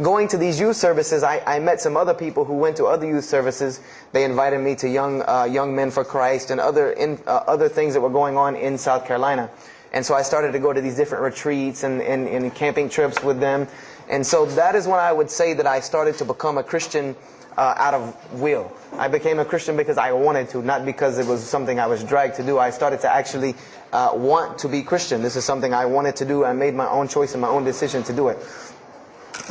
going to these youth services, I met some other people who went to other youth services. They invited me to Young Men for Christ and other things that were going on in South Carolina. And so I started to go to these different retreats and camping trips with them. And so that is when I would say that I started to become a Christian out of will. I became a Christian because I wanted to, not because it was something I was dragged to do. I started to actually want to be Christian. This is something I wanted to do. I made my own choice and my own decision to do it.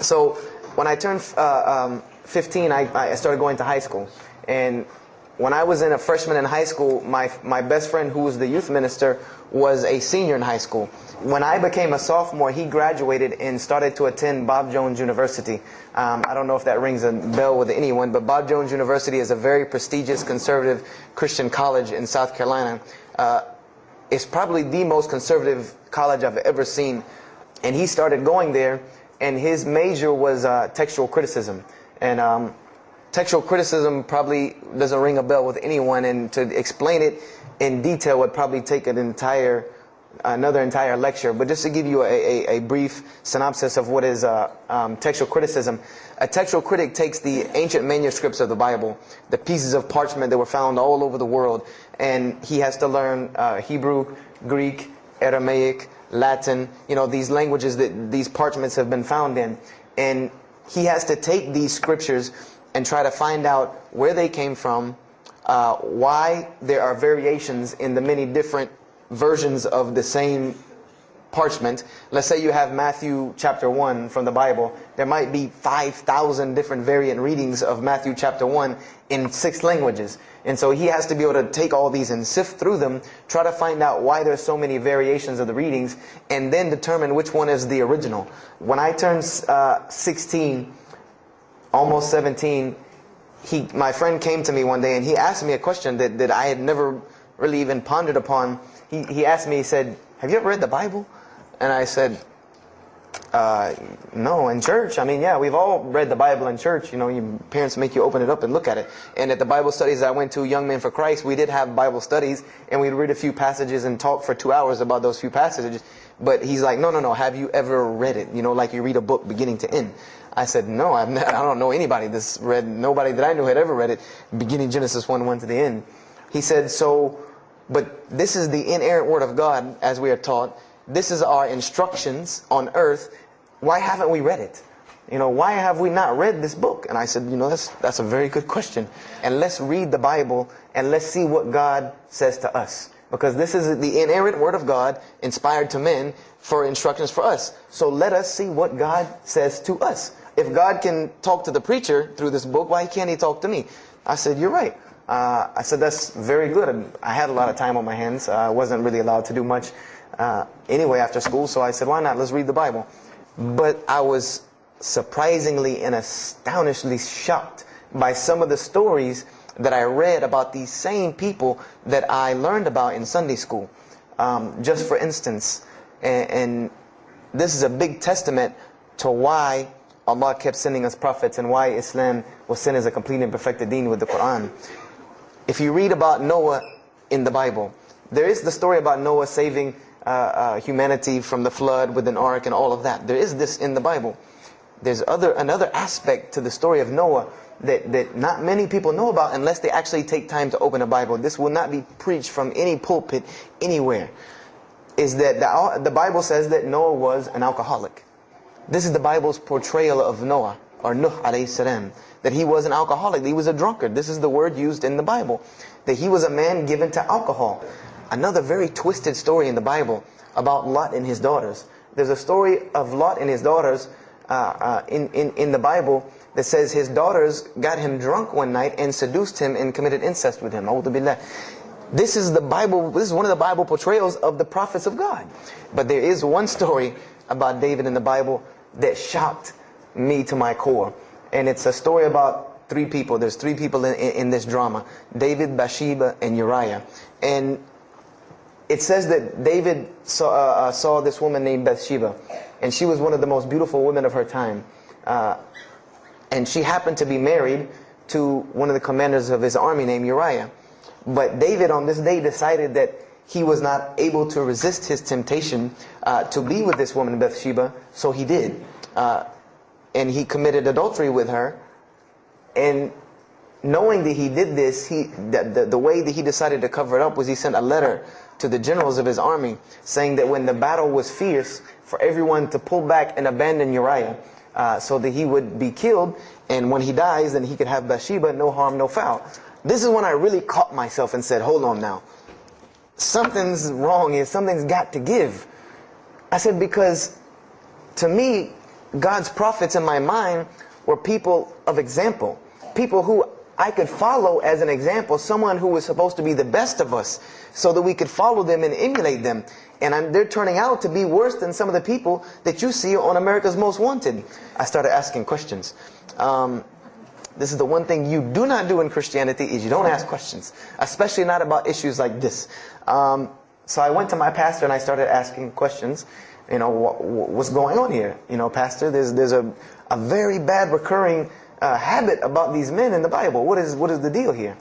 So when I turned 15, I started going to high school. And when I was a freshman in high school, my best friend, who was the youth minister, was a senior in high school. When I became a sophomore, he graduated and started to attend Bob Jones University. I don't know if that rings a bell with anyone, but Bob Jones University is a very prestigious conservative Christian college in South Carolina. It's probably the most conservative college I've ever seen. And he started going there, and his major was textual criticism. And textual criticism probably doesn't ring a bell with anyone, and to explain it in detail would probably take another entire lecture. But just to give you a brief synopsis of what is textual criticism. A textual critic takes the ancient manuscripts of the Bible, the pieces of parchment that were found all over the world, and he has to learn Hebrew, Greek, Aramaic, Latin, these languages that these parchments have been found in. And he has to take these scriptures and try to find out where they came from, why there are variations in the many different versions of the same parchment. Let's say you have Matthew chapter 1 from the Bible. There might be 5,000 different variant readings of Matthew chapter 1 in 6 languages. And so he has to be able to take all these and sift through them, try to find out why there's so many variations of the readings, and then determine which one is the original. When I turned 16, almost 17, my friend came to me one day and he asked me a question that I had never really even pondered upon. He asked me, he said, "Have you ever read the Bible?" And I said, no, in church. I mean, yeah, we've all read the Bible in church. Your parents make you open it up and look at it. And at the Bible studies I went to, Young Men for Christ, we did have Bible studies, and we'd read a few passages and talk for 2 hours about those few passages. But he's like, no, have you ever read it? Like you read a book beginning to end. I said, no, I don't know anybody that's read, nobody that I knew had ever read it, beginning Genesis 1 to the end. He said, but this is the inerrant word of God, as we are taught. This is our instructions on earth. Why haven't we read it? Why have we not read this book? And I said, that's a very good question. And let's read the Bible and let's see what God says to us. Because this is the inerrant word of God, inspired to men for instructions for us. So let us see what God says to us. If God can talk to the preacher through this book, why can't he talk to me? I said, you're right. I said, that's very good. I had a lot of time on my hands. I wasn't really allowed to do much anyway after school. So I said, why not? Let's read the Bible. But I was surprisingly and astonishingly shocked by some of the stories that I read about these same people that I learned about in Sunday school. Just for instance, and this is a big testament to why Allah kept sending us prophets and why Islam was sent as a complete and perfected deen with the Quran. If you read about Noah in the Bible, there is the story about Noah saving humanity from the flood with an ark and all of that. There is this in the Bible. There's another aspect to the story of Noah that not many people know about unless they actually take time to open a Bible. This will not be preached from any pulpit anywhere. Is that the Bible says that Noah was an alcoholic. This is the Bible's portrayal of Noah, or Nuh alayhi salam, that he was an alcoholic, that he was a drunkard. This is the word used in the Bible, that he was a man given to alcohol. Another very twisted story in the Bible about Lot and his daughters. There's a story of Lot and his daughters in the Bible that says his daughters got him drunk one night and seduced him and committed incest with him. A'udhu billah. This is the Bible. This is one of the Bible portrayals of the prophets of God. But there is one story about David in the Bible that shocked me to my core. And it's a story about 3 people. There's 3 people in this drama. David, Bathsheba, and Uriah. And it says that David saw this woman named Bathsheba. And she was one of the most beautiful women of her time. And she happened to be married to one of the commanders of his army named Uriah. But David on this day decided that he was not able to resist his temptation to be with this woman Bathsheba, so he did. and he committed adultery with her. And knowing that he did this, the way that he decided to cover it up was he sent a letter to the generals of his army saying that when the battle was fierce, for everyone to pull back and abandon Uriah so that he would be killed, and when he dies, then he could have Bathsheba, no harm, no foul. This is when I really caught myself and said, hold on now. Something's wrong here. Something's got to give. I said, because to me, God's prophets in my mind were people of example. People who I could follow as an example. Someone who was supposed to be the best of us so that we could follow them and emulate them. And they're turning out to be worse than some of the people that you see on America's Most Wanted. I started asking questions. This is the one thing you do not do in Christianity, is you don't ask questions, especially not about issues like this. So I went to my pastor and I started asking questions. You know, what's going on here? You know, pastor, there's a very bad recurring habit about these men in the Bible. What is the deal here?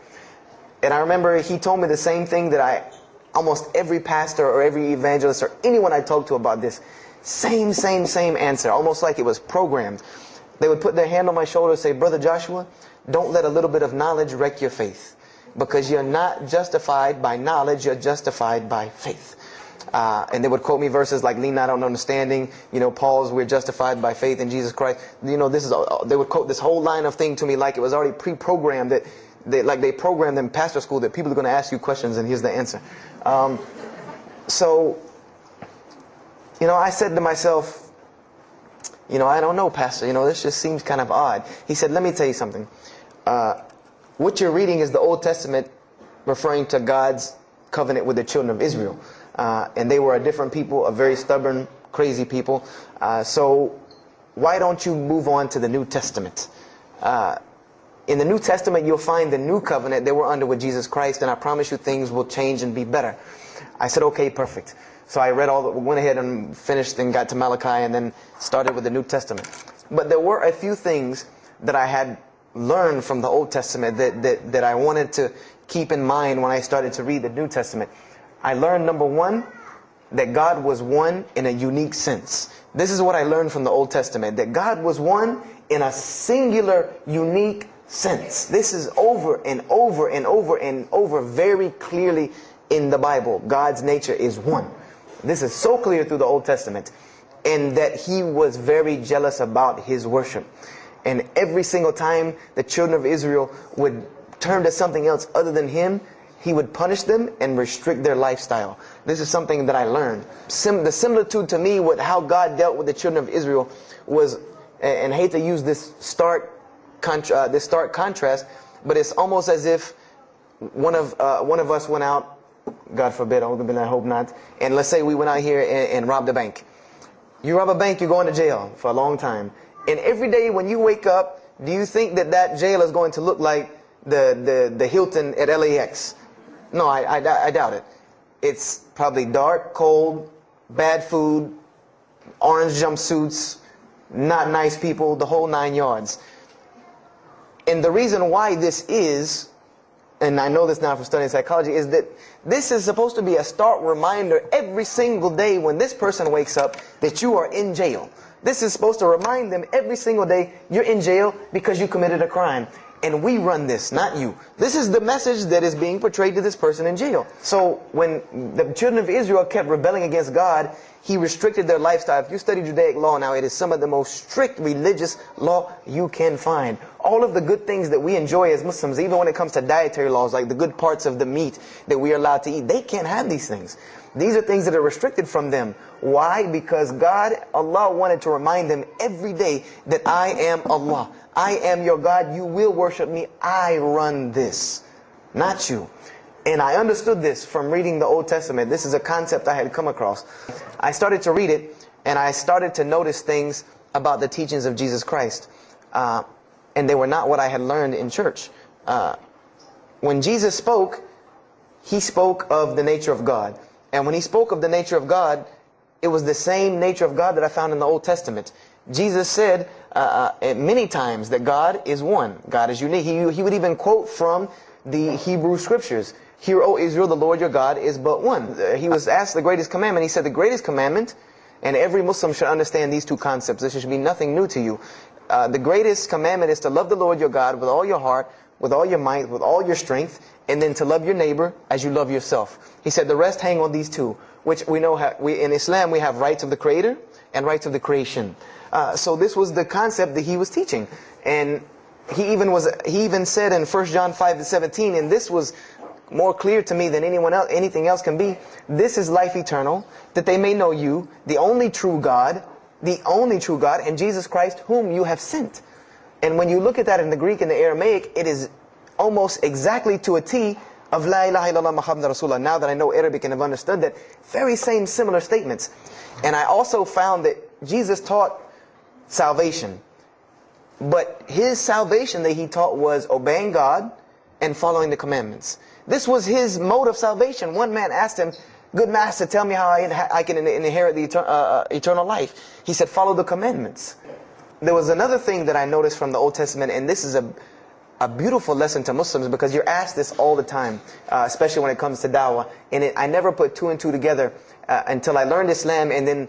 And I remember he told me the same thing that almost every pastor or every evangelist or anyone I talked to about this, same answer, almost like it was programmed. They would put their hand on my shoulder and say, Brother Joshua, don't let a little bit of knowledge wreck your faith. Because you're not justified by knowledge, you're justified by faith. And they would quote me verses like, lean not on understanding, you know, Paul's, we're justified by faith in Jesus Christ. You know, they would quote this whole line of thing to me like it was already pre-programmed, that they programmed in pastor school that people are going to ask you questions and here's the answer. So, you know, I said to myself, you know, I don't know, pastor, you know, this just seems kind of odd. He said, let me tell you something. What you're reading is the Old Testament referring to God's covenant with the children of Israel. And they were a different people, a very stubborn, crazy people. So why don't you move on to the New Testament? In the New Testament, you'll find the new covenant that we're under with Jesus Christ, and I promise you things will change and be better. I said, okay, perfect. So I went ahead and finished and got to Malachi and then started with the New Testament. But there were a few things that I had learned from the Old Testament that I wanted to keep in mind when I started to read the New Testament. I learned, number one, that God was one in a unique sense. This is what I learned from the Old Testament, that God was one in a singular, unique sense. This is over and over and over and over very clearly in the Bible. God's nature is one. This is so clear through the Old Testament. And that He was very jealous about His worship. And every single time the children of Israel would turn to something else other than Him, He would punish them and restrict their lifestyle. This is something that I learned. The similitude to me with how God dealt with the children of Israel was, and I hate to use this stark contrast, but it's almost as if one of us went out, God forbid, I hope not, and let's say we went out here and robbed a bank. You rob a bank, you're going to jail for a long time. And every day when you wake up, do you think that jail is going to look like the Hilton at LAX? No, I doubt it. It's probably dark, cold, bad food, orange jumpsuits, not nice people, the whole 9 yards. And the reason why this is, and I know this now from studying psychology, is that this is supposed to be a stark reminder every single day when this person wakes up that you are in jail. This is supposed to remind them every single day you're in jail because you committed a crime. And we run this, not you. This is the message that is being portrayed to this person in jail. So when the children of Israel kept rebelling against God, He restricted their lifestyle. If you study Judaic law now, it is some of the most strict religious law you can find. All of the good things that we enjoy as Muslims, even when it comes to dietary laws, like the good parts of the meat that we are allowed to eat, they can't have these things. These are things that are restricted from them. Why? Because God, Allah, wanted to remind them every day that I am Allah. I am your God. You will worship me. I run this, not you. And I understood this from reading the Old Testament. This is a concept I had come across. I started to read it, and I started to notice things about the teachings of Jesus Christ. And they were not what I had learned in church. When Jesus spoke, He spoke of the nature of God. And when He spoke of the nature of God, it was the same nature of God that I found in the Old Testament. Jesus said many times that God is one. God is unique. He would even quote from the Hebrew Scriptures. Hear, O Israel, the Lord your God is but one. He was asked the greatest commandment. He said the greatest commandment, and every Muslim should understand these two concepts. This should be nothing new to you. the greatest commandment is to love the Lord your God with all your heart, with all your might, with all your strength, and then to love your neighbor as you love yourself. He said the rest hang on these two, which we know in Islam we have rights of the Creator and rights of the creation. So this was the concept that he was teaching. And he even said in 1 John 5:17, and this was more clear to me than anything else can be, this is life eternal, that they may know you, the only true God, and Jesus Christ whom you have sent. And when you look at that in the Greek and the Aramaic, it is almost exactly to a T of La ilaha illallah Muhammadur Rasulullah. Now that I know Arabic and have understood that, very same similar statements. And I also found that Jesus taught salvation. But his salvation that he taught was obeying God and following the commandments. This was his mode of salvation. One man asked him, "Good master, tell me how I can inherit the eternal life." He said, "Follow the commandments." There was another thing that I noticed from the Old Testament, and this is a beautiful lesson to Muslims, because you're asked this all the time, especially when it comes to da'wah. And I never put two and two together until I learned Islam and then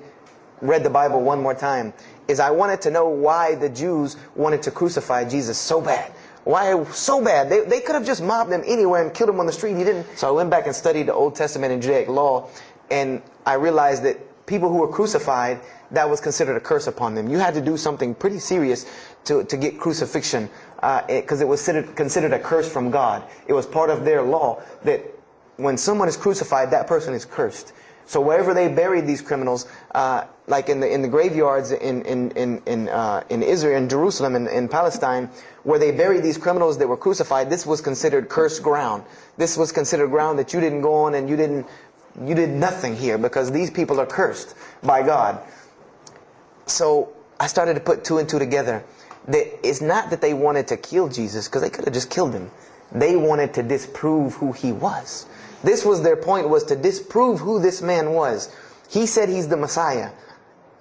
read the Bible one more time. Is I wanted to know why the Jews wanted to crucify Jesus so bad. Why so bad? They could have just mobbed him anywhere and killed him on the street. He didn't. So I went back and studied the Old Testament and Judaic law, and I realized that people who were crucified, that was considered a curse upon them. You had to do something pretty serious to get crucifixion, because it was considered a curse from God. It was part of their law that when someone is crucified, that person is cursed. So wherever they buried these criminals, like in the graveyards in Israel, in Jerusalem, in Palestine, where they buried these criminals that were crucified, this was considered cursed ground. This was considered ground that you didn't go on, and you did nothing here, because these people are cursed by God. So I started to put two and two together. That it's not that they wanted to kill Jesus, because they could have just killed him. They wanted to disprove who he was. This was their point, was to disprove who this man was. He said he's the Messiah.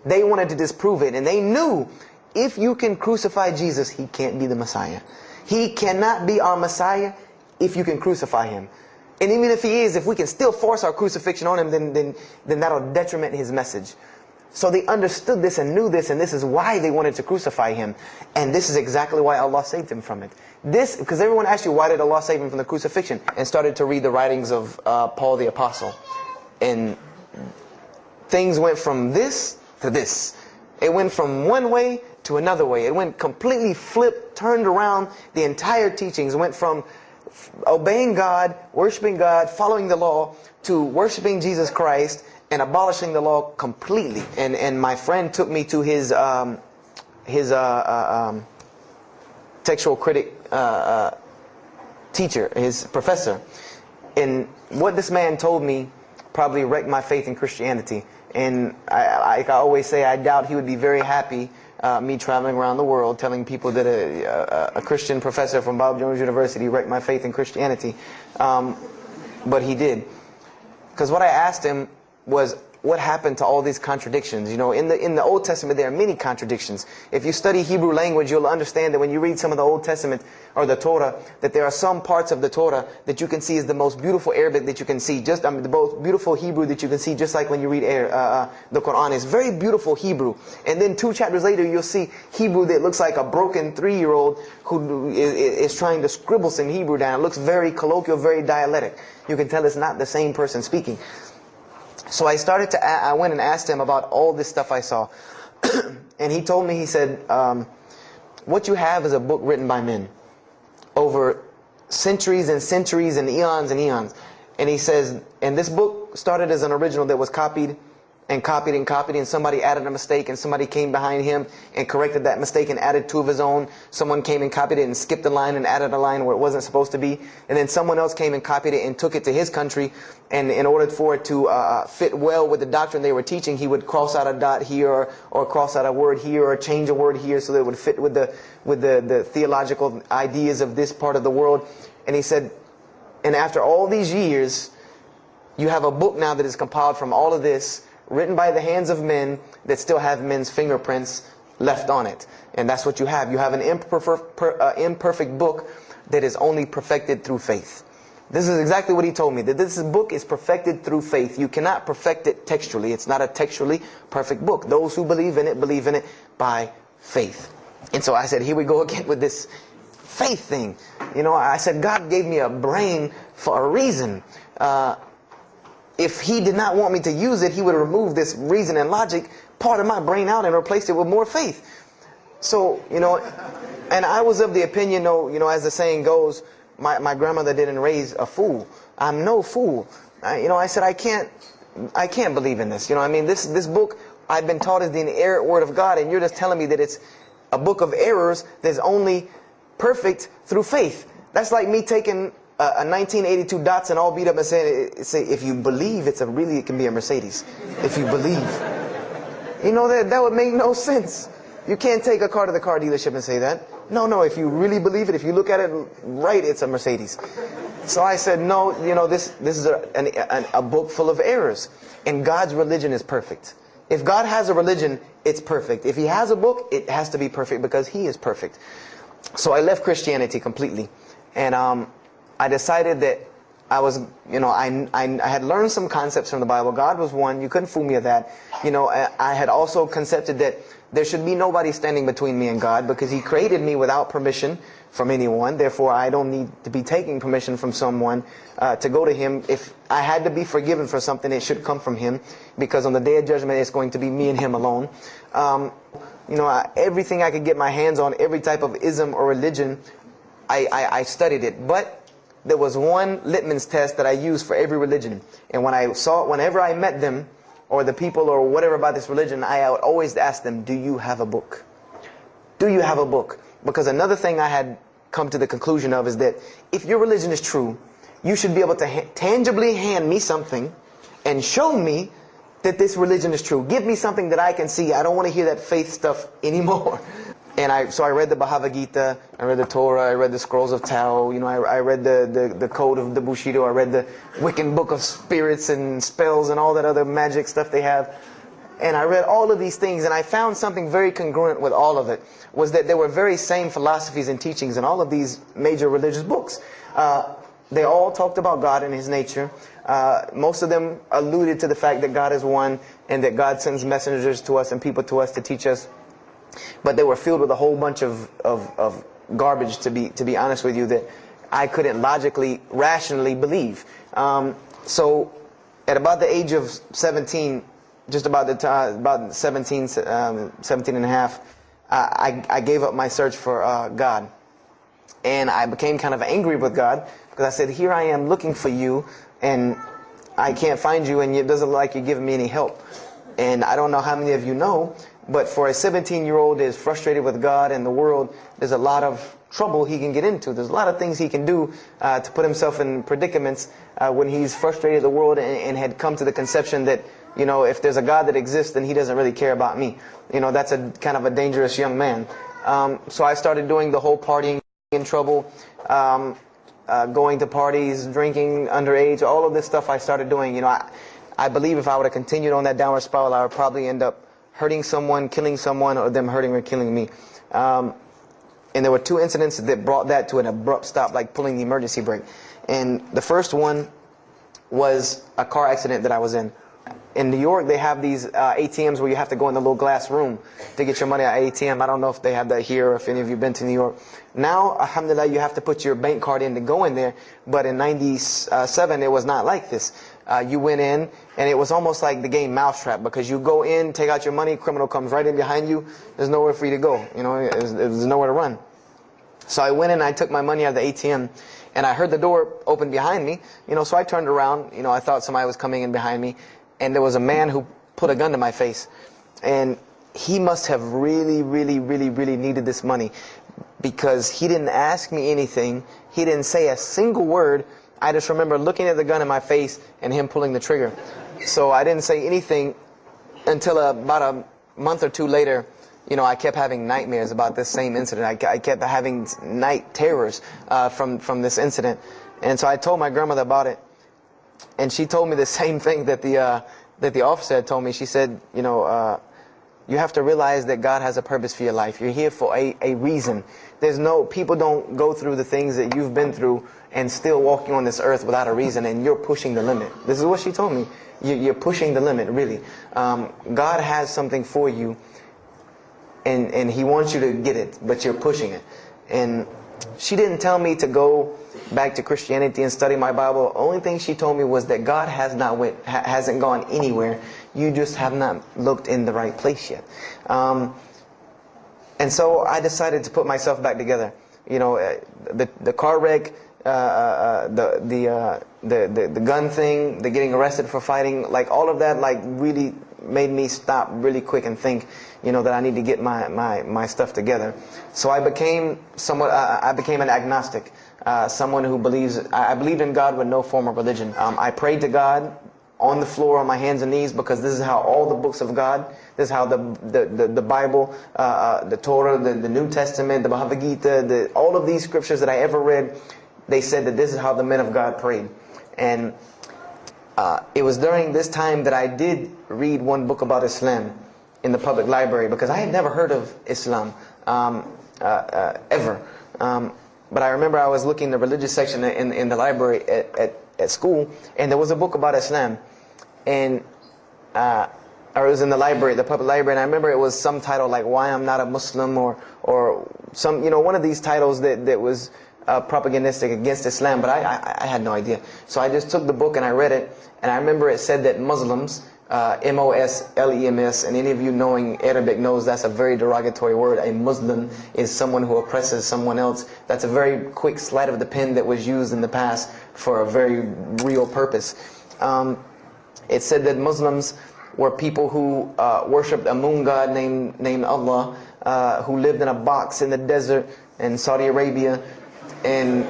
They wanted to disprove it. And they knew, if you can crucify Jesus, he can't be the Messiah. He cannot be our Messiah if you can crucify him. And even if he is, if we can still force our crucifixion on him, then that'll detriment his message. So they understood this and knew this, and this is why they wanted to crucify him. And this is exactly why Allah saved him from it. Because everyone asked you, why did Allah save him from the crucifixion? And started to read the writings of Paul the Apostle. And things went from this to this. It went from one way to another way. It went completely flipped, turned around. The entire teachings went from obeying God, worshiping God, following the law, to worshiping Jesus Christ and abolishing the law completely. And my friend took me to his textual critic teacher, his professor. And what this man told me probably wrecked my faith in Christianity. And I always say, I doubt he would be very happy me traveling around the world telling people that a Christian professor from Bob Jones University wrecked my faith in Christianity. But he did. Because what I asked him was, what happened to all these contradictions? You know, in the Old Testament there are many contradictions. If you study Hebrew language, you'll understand that when you read some of the Old Testament or the Torah, that there are some parts of the Torah that you can see is the most beautiful Arabic that you can see, the most beautiful Hebrew that you can see, just like when you read the Quran. It's very beautiful Hebrew. And then 2 chapters later, you'll see Hebrew that looks like a broken 3-year-old who is trying to scribble some Hebrew down. It looks very colloquial, very dialectic. You can tell it's not the same person speaking. So I went and asked him about all this stuff I saw. And he told me, he said, what you have is a book written by men over centuries and centuries and eons and eons. And he says, and this book started as an original that was copied and copied and copied, and somebody added a mistake, and somebody came behind him and corrected that mistake and added 2 of his own. Someone came and copied it and skipped a line and added a line where it wasn't supposed to be. And then someone else came and copied it and took it to his country, and in order for it to fit well with the doctrine they were teaching, he would cross out a dot here or cross out a word here or change a word here so that it would fit with the theological ideas of this part of the world. And he said, and after all these years, you have a book now that is compiled from all of this, written by the hands of men that still have men's fingerprints left on it. And that's what you have. You have an imperfect book that is only perfected through faith. This is exactly what he told me, that this book is perfected through faith. You cannot perfect it textually. It's not a textually perfect book. Those who believe in it by faith. And so I said, here we go again with this faith thing. You know, I said, God gave me a brain for a reason. If he did not want me to use it, he would remove this reason and logic part of my brain out and replace it with more faith. So, you know, and I was of the opinion, you know, as the saying goes, my grandmother didn't raise a fool. I'm no fool. You know, I said, I can't believe in this. You know, I mean, this book I've been taught is the inerrant word of God, and you're just telling me that it's a book of errors that's only perfect through faith. That's like me taking a 1982 Datsun all beat up and saying, if you believe, it can be a Mercedes. If you believe. You know, that would make no sense. You can't take a car to the car dealership and say that. No, if you really believe it, if you look at it right, it's a Mercedes. So I said, no, you know, this is a book full of errors. And God's religion is perfect. If God has a religion, it's perfect. If he has a book, it has to be perfect because he is perfect. So I left Christianity completely. And I decided that I was, you know, I had learned some concepts from the Bible. God was one. You couldn't fool me of that. You know, I had also concepted that there should be nobody standing between me and God because he created me without permission from anyone. Therefore, I don't need to be taking permission from someone to go to him. If I had to be forgiven for something, it should come from him, because on the day of judgment, it's going to be me and him alone. You know, everything I could get my hands on, every type of ism or religion, I studied it. But there was one litmus test that I used for every religion. And whenever I met them, or the people or whatever about this religion, I would always ask them, do you have a book? Do you have a book? Because another thing I had come to the conclusion of is that if your religion is true, you should be able to tangibly hand me something and show me that this religion is true. Give me something that I can see. I don't want to hear that faith stuff anymore. And so I read the Bhagavad Gita, I read the Torah, I read the Scrolls of Tao, you know, I read the Code of the Bushido, I read the Wiccan Book of Spirits and Spells and all that other magic stuff they have. And I read all of these things, and I found something very congruent with all of it, was that there were very same philosophies and teachings in all of these major religious books. They all talked about God and his nature. Most of them alluded to the fact that God is one and that God sends messengers to us and people to us to teach us. But they were filled with a whole bunch of garbage, to be honest with you, that I couldn't logically, rationally believe. So at about the age of 17, just about the time, about 17 and a half, I gave up my search for God. And I became kind of angry with God, because I said, here I am looking for you, and I can't find you, and it doesn't look like you're giving me any help. And I don't know how many of you know, but for a 17-year-old that is frustrated with God and the world, there's a lot of trouble he can get into. There's a lot of things he can do to put himself in predicaments when he's frustrated the world and had come to the conception that, you know, if there's a God that exists, then he doesn't really care about me. You know, that's a kind of a dangerous young man. So I started doing the whole partying in trouble, going to parties, drinking underage, all of this stuff I started doing. You know, I believe if I would have continued on that downward spiral, I would probably end up hurting someone, killing someone, or them hurting or killing me. And there were two incidents that brought that to an abrupt stop, like pulling the emergency brake. And the first one was a car accident that I was in. In New York, they have these ATMs where you have to go in the little glass room to get your money at ATM. I don't know if they have that here or if any of you have been to New York. Now, alhamdulillah, you have to put your bank card in to go in there. But in 97, it was not like this. You went in, and it was almost like the game Mousetrap, because you go in, take out your money, criminal comes right in behind you. There's nowhere for you to go. You know, there's nowhere to run. So I went in, and I took my money out of the ATM, and I heard the door open behind me. You know, so I turned around. You know, I thought somebody was coming in behind me, and there was a man who put a gun to my face, and he must have really, really, really, really needed this money, because he didn't ask me anything. He didn't say a single word. I just remember looking at the gun in my face and him pulling the trigger. So I didn't say anything until about a month or two later. You know, I kept having nightmares about this same incident. I kept having night terrors from this incident. And so I told my grandmother about it. And she told me the same thing that the officer had told me. She said, you know, you have to realize that God has a purpose for your life. You're here for a reason. People don't go through the things that you've been through and still walking on this earth without a reason, and you're pushing the limit. This is what she told me. You're pushing the limit, really. God has something for you, and he wants you to get it, but you're pushing it. And she didn't tell me to go back to Christianity and study my Bible. The only thing she told me was that God hasn't gone anywhere. You just have not looked in the right place yet. And so I decided to put myself back together. You know, the car wreck, the gun thing, the getting arrested for fighting, like all of that, like really made me stop really quick and think, you know, that I need to get my stuff together. So I became an agnostic, someone who I believed in God with no form of religion. I prayed to God on the floor on my hands and knees, because this is how all the books of God, this is how the Bible, the Torah, the New Testament, the Bhagavad Gita, all of these scriptures that I ever read, they said that this is how the men of God prayed. And it was during this time that I did read one book about Islam in the public library, because I had never heard of Islam ever. But I remember I was looking in the religious section in the library at school, and there was a book about Islam, and or it was in the library, the public library, and I remember it was some title like "Why I'm Not a Muslim" or some, you know, one of these titles that was propagandistic against Islam, but I had no idea. So I just took the book and I read it, and I remember it said that Muslims, M-O-S-L-E-M-S, and any of you knowing Arabic knows that's a very derogatory word. A Muslim is someone who oppresses someone else. That's a very quick sleight of the pen that was used in the past for a very real purpose. It said that Muslims were people who worshipped a moon god named Allah, who lived in a box in the desert in Saudi Arabia, and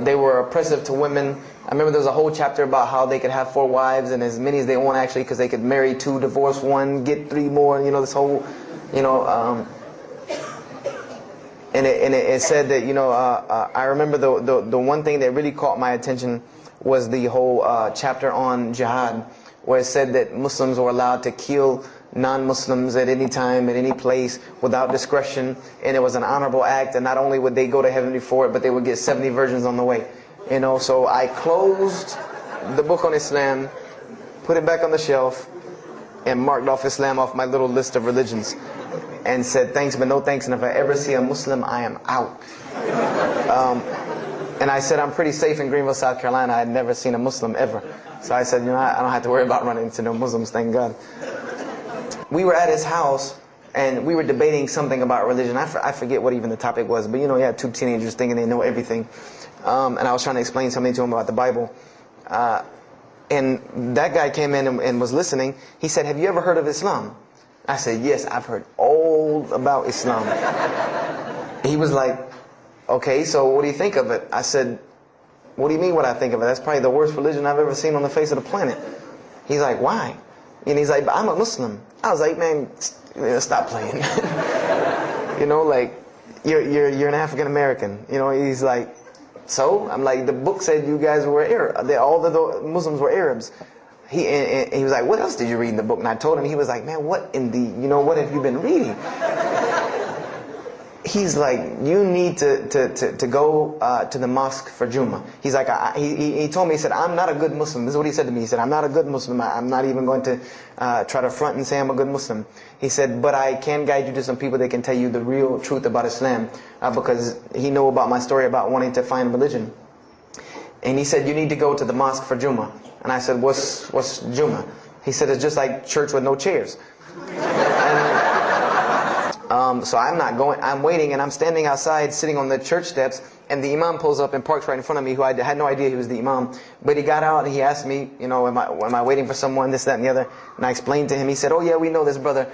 they were oppressive to women. I remember there was a whole chapter about how they could have 4 wives and as many as they want, actually, because they could marry 2, divorce 1, get 3 more. You know, this whole, you know, and it said that, you know, I remember the one thing that really caught my attention was the whole chapter on jihad, where it said that Muslims were allowed to kill non-Muslims at any time, at any place, without discretion, and it was an honorable act, and not only would they go to heaven for it, but they would get 70 virgins on the way. You know, so I closed the book on Islam, put it back on the shelf, and marked off Islam off my little list of religions, and said thanks but no thanks, and if I ever see a Muslim, I am out. And I said I'm pretty safe in Greenville, South Carolina. I had never seen a Muslim ever. So I said, you know, I don't have to worry about running into no Muslims, thank God. We were at his house, and we were debating something about religion. I forget what even the topic was, but you know, you have 2 teenagers thinking they know everything. And I was trying to explain something to him about the Bible. And that guy came in and was listening. He said, have you ever heard of Islam? I said, yes, I've heard all about Islam. He was like, okay, so what do you think of it? I said, what do you mean what I think of it? That's probably the worst religion I've ever seen on the face of the planet. He's like, why? And he's like, but I'm a Muslim. I was like, man, stop playing. You know, like, you're an African American. You know, he's like, so? I'm like, the book said you guys were Arab. All the Muslims were Arabs. He was like, what else did you read in the book? And I told him, he was like, man, what have you been reading? He's like, you need to go to the mosque for Jummah. He's like, he told me, he said, I'm not a good Muslim. This is what he said to me. He said, I'm not a good Muslim. I'm not even going to try to front and say I'm a good Muslim. He said, but I can guide you to some people that can tell you the real truth about Islam, because he knew about my story about wanting to find religion. And he said, you need to go to the mosque for Jummah. And I said, what's Jummah? He said, it's just like church with no chairs. So I'm not going, I'm waiting, and I'm standing outside sitting on the church steps, and the Imam pulls up and parks right in front of me, who I had no idea he was the Imam. But he got out and he asked me, you know, am I waiting for someone, this, that, and the other? And I explained to him. He said, oh yeah, we know this brother.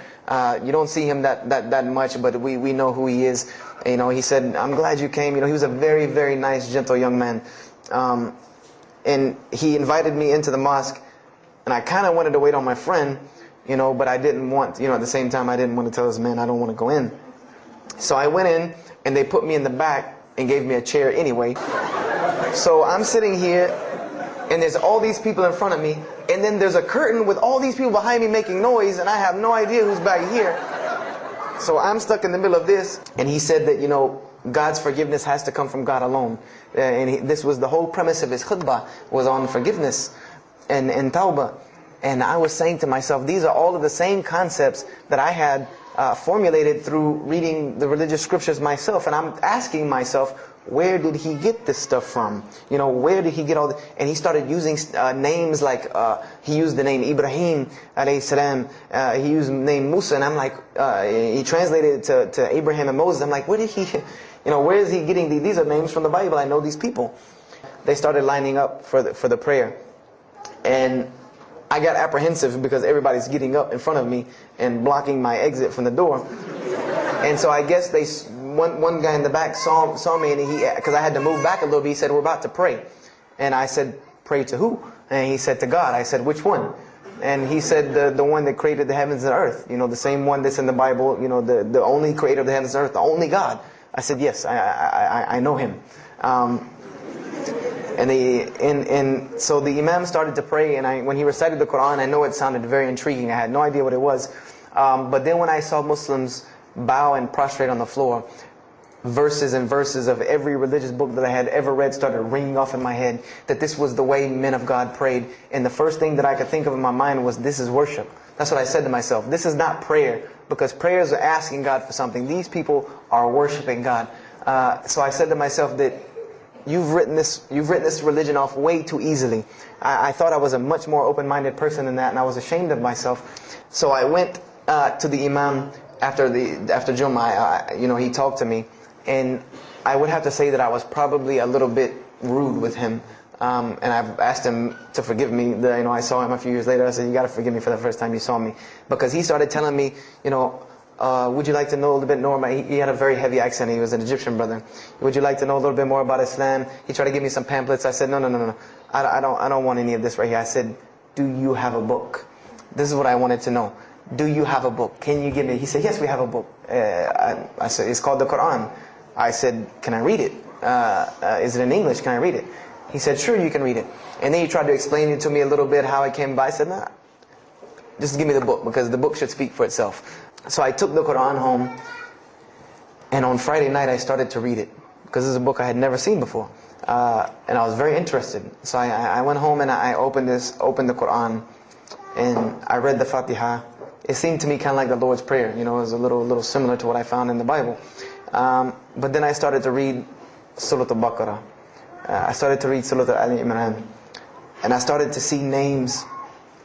You don't see him that much, but we know who he is. You know, he said, I'm glad you came. You know, he was a very, very nice, gentle young man. And he invited me into the mosque, and I kind of wanted to wait on my friend, you know, but I didn't want, you know, at the same time I didn't want to tell this man I don't want to go in. So I went in, and they put me in the back and gave me a chair anyway. So I'm sitting here, and there's all these people in front of me, and then there's a curtain with all these people behind me making noise, and I have no idea who's back here. So I'm stuck in the middle of this, and he said that, you know, God's forgiveness has to come from God alone. This was the whole premise of his khutbah, was on forgiveness and tawbah. And I was saying to myself, these are all of the same concepts that I had formulated through reading the religious scriptures myself. And I'm asking myself, where did he get this stuff from? You know, where did he get all this? And he started using names like, he used the name Ibrahim alayhi salam. He used the name Musa. And I'm like, he translated it to Abraham and Moses. I'm like, where did he, you know, where is he getting these? These are names from the Bible. I know these people. They started lining up for the prayer. And I got apprehensive because everybody's getting up in front of me and blocking my exit from the door. And so I guess one guy in the back saw me, and because I had to move back a little bit, he said, we're about to pray. And I said, pray to who? And he said, to God. I said, which one? And he said, the one that created the heavens and earth. You know, the same one that's in the Bible, you know, the only creator of the heavens and earth, the only God. I said, yes, I know him. And so the Imam started to pray, and when he recited the Quran, I know it sounded very intriguing. I had no idea what it was. But then when I saw Muslims bow and prostrate on the floor, verses and verses of every religious book that I had ever read started ringing off in my head, that this was the way men of God prayed. And the first thing that I could think of in my mind was, this is worship. That's what I said to myself. This is not prayer, because prayers are asking God for something. These people are worshiping God. So I said to myself that you've written this religion off way too easily. I thought I was a much more open-minded person than that, and I was ashamed of myself. So I went to the Imam after Jummah. You know, he talked to me, and I would have to say that I was probably a little bit rude with him. And I've asked him to forgive me. You know, I saw him a few years later. I said, you got to forgive me for the first time you saw me, because he started telling me, you know, would you like to know a little bit more about, he had a very heavy accent. He was an Egyptian brother. Would you like to know a little bit more about Islam? He tried to give me some pamphlets. I said, no. I don't want any of this right here. I said, do you have a book? This is what I wanted to know. Do you have a book? Can you give me? He said, yes, we have a book. I said, it's called the Quran. I said, can I read it? Is it in English? Can I read it? He said, sure, you can read it. And then he tried to explain it to me a little bit, how it came by. I said, nah, just give me the book, because the book should speak for itself. So I took the Quran home, and on Friday night I started to read it, because this is a book I had never seen before. And I was very interested. So I went home and I opened the Quran, and I read the Fatiha. It seemed to me kind of like the Lord's Prayer. You know, it was a little similar to what I found in the Bible. But then I started to read Surah Al-Baqarah. I started to read Surah Al-Imran. And I started to see names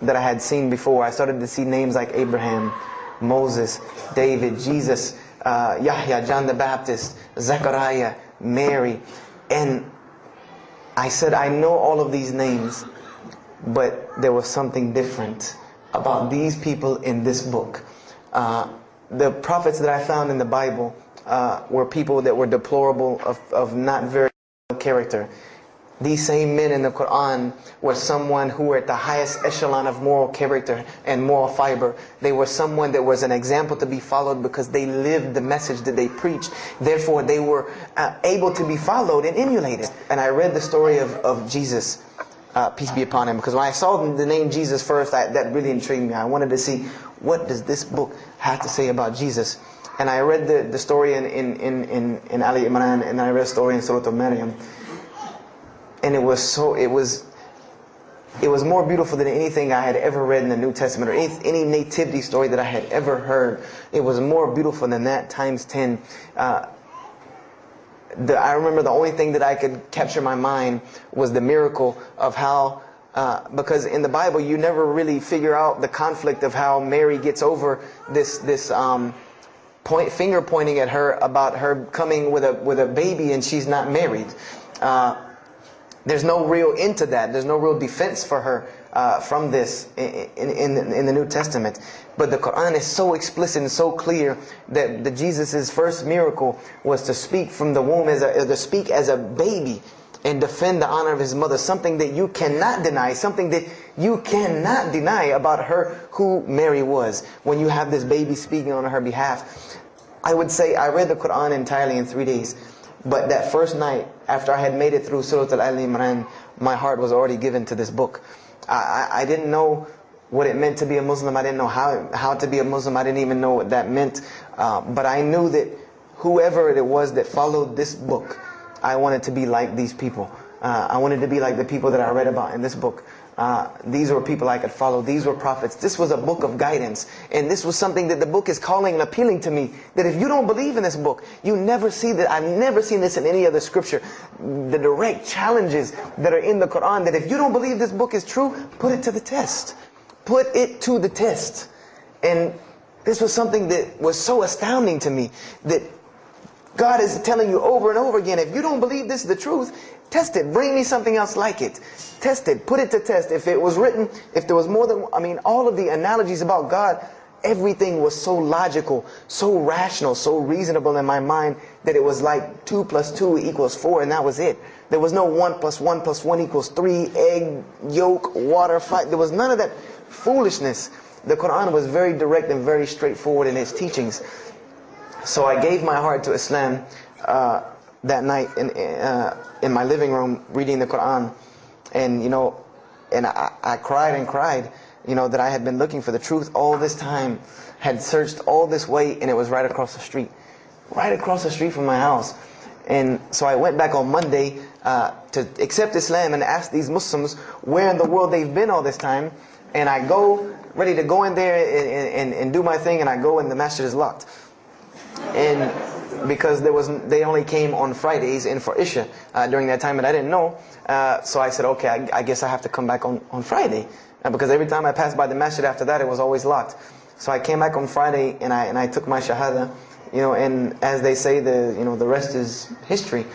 that I had seen before. I started to see names like Abraham, Moses, David, Jesus, Yahya, John the Baptist, Zechariah, Mary. And I said, I know all of these names, but there was something different about these people in this book. The prophets that I found in the Bible were people that were deplorable, of not very good character. These same men in the Quran were someone who were at the highest echelon of moral character and moral fiber. They were someone that was an example to be followed, because they lived the message that they preached. Therefore, they were able to be followed and emulated. And I read the story of Jesus, peace be upon him, because when I saw the name Jesus first, that really intrigued me. I wanted to see, what does this book have to say about Jesus? And I read the story in Ali Imran, and then I read a story in Surah Maryam. And it was more beautiful than anything I had ever read in the New Testament, or any nativity story that I had ever heard. It was more beautiful than that times 10. I remember the only thing that I could capture my mind was the miracle of how, because in the Bible you never really figure out the conflict of how Mary gets over this finger pointing at her about her coming with a baby and she's not married. There's no real end to that. There's no real defense for her from this in the New Testament. But the Quran is so explicit and so clear that Jesus' first miracle was to speak from the womb, to speak as a baby and defend the honor of his mother. Something that you cannot deny. Something that you cannot deny about her, who Mary was, when you have this baby speaking on her behalf. I would say I read the Quran entirely in 3 days. But that first night, after I had made it through Surah Al-Imran, my heart was already given to this book. I didn't know what it meant to be a Muslim. I didn't know how to be a Muslim. I didn't even know what that meant. But I knew that whoever it was that followed this book, I wanted to be like these people. I wanted to be like the people that I read about in this book. These were people I could follow. These were prophets. This was a book of guidance. And this was something that the book is calling and appealing to me. That if you don't believe in this book, you never see that. I've never seen this in any other scripture. The direct challenges that are in the Quran, that if you don't believe this book is true, put it to the test. Put it to the test. And this was something that was so astounding to me, that God is telling you over and over again, if you don't believe this is the truth, test it. Bring me something else like it. Test it. Put it to test. If it was written, if there was more than, all of the analogies about God, everything was so logical, so rational, so reasonable in my mind that it was like 2 + 2 = 4, and that was it. There was no 1 + 1 + 1 = 3, egg, yolk, water, fire. There was none of that foolishness. The Quran was very direct and very straightforward in its teachings. So I gave my heart to Islam that night in my living room reading the Quran. And, and I cried and cried, that I had been looking for the truth all this time, had searched all this way, and it was right across the street. Right across the street from my house. And so I went back on Monday to accept Islam and ask these Muslims where in the world they've been all this time. And I go, ready to go in there and do my thing, and I go and the masjid is locked. And because they only came on Fridays and for Isha during that time, and I didn't know. So I said, okay, I guess I have to come back on Friday. Because every time I passed by the masjid after that, it was always locked. So I came back on Friday and I took my shahada, and as they say, the rest is history.